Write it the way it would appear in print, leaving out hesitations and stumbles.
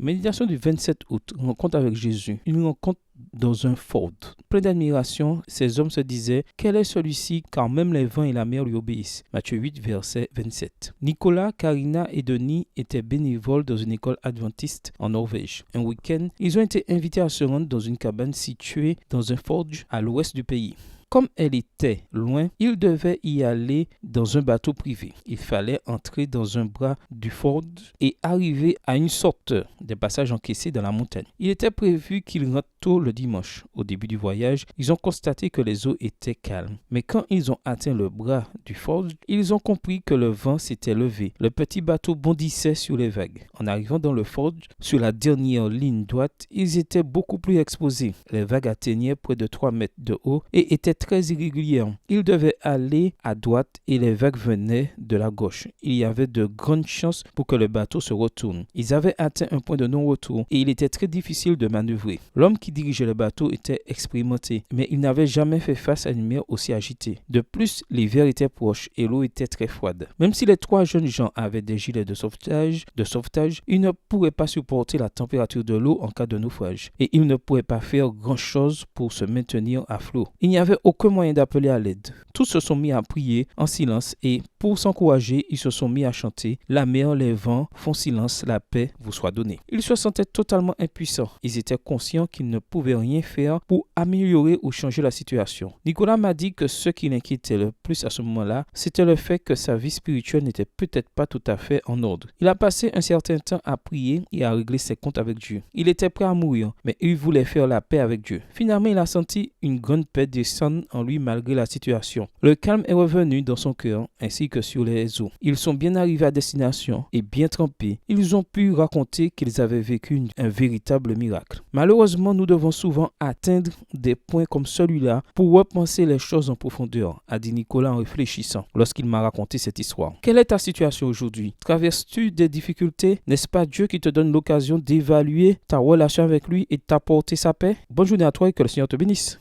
Méditation du 27 août, rencontre avec Jésus, une rencontre dans un ford. Plein d'admiration, ces hommes se disaient « Quel est celui-ci, car même les vents et la mer lui obéissent ?» Matthieu 8, verset 27. Nicolas, Karina et Denis étaient bénévoles dans une école adventiste en Norvège. Un week-end, ils ont été invités à se rendre dans une cabane située dans un forge à l'ouest du pays. Comme elle était loin, ils devaient y aller dans un bateau privé. Il fallait entrer dans un bras du ford et arriver à une sorte de passage encaissé dans la montagne. Il était prévu qu'ils rentrent tôt le dimanche. Au début du voyage, ils ont constaté que les eaux étaient calmes. Mais quand ils ont atteint le bras du ford, ils ont compris que le vent s'était levé. Le petit bateau bondissait sur les vagues. En arrivant dans le ford, sur la dernière ligne droite, ils étaient beaucoup plus exposés. Les vagues atteignaient près de 3 mètres de haut et étaient très irrégulière. Ils devaient aller à droite et les vagues venaient de la gauche. Il y avait de grandes chances pour que le bateau se retourne. Ils avaient atteint un point de non-retour et il était très difficile de manœuvrer. L'homme qui dirigeait le bateau était expérimenté, mais il n'avait jamais fait face à une mer aussi agitée. De plus, l'hiver était proche et l'eau était très froide. Même si les 3 jeunes gens avaient des gilets de sauvetage, ils ne pourraient pas supporter la température de l'eau en cas de naufrage et ils ne pourraient pas faire grand-chose pour se maintenir à flot. Il n'y avait aucun moyen d'appeler à l'aide. Tous se sont mis à prier en silence et pour s'encourager, ils se sont mis à chanter « La mer, les vents font silence, la paix vous soit donnée ». Ils se sentaient totalement impuissants. Ils étaient conscients qu'ils ne pouvaient rien faire pour améliorer ou changer la situation. Nicolas m'a dit que ce qui l'inquiétait le plus à ce moment-là, c'était le fait que sa vie spirituelle n'était peut-être pas tout à fait en ordre. Il a passé un certain temps à prier et à régler ses comptes avec Dieu. Il était prêt à mourir, mais il voulait faire la paix avec Dieu. Finalement, il a senti une grande paix descendre en lui malgré la situation. Le calme est revenu dans son cœur ainsi que sur les eaux. Ils sont bien arrivés à destination et bien trempés. Ils ont pu raconter qu'ils avaient vécu un véritable miracle. Malheureusement, nous devons souvent atteindre des points comme celui-là pour repenser les choses en profondeur, a dit Nicolas en réfléchissant lorsqu'il m'a raconté cette histoire. Quelle est ta situation aujourd'hui? Traverses-tu des difficultés? N'est-ce pas Dieu qui te donne l'occasion d'évaluer ta relation avec lui et de t'apporter sa paix? Bonne journée à toi et que le Seigneur te bénisse.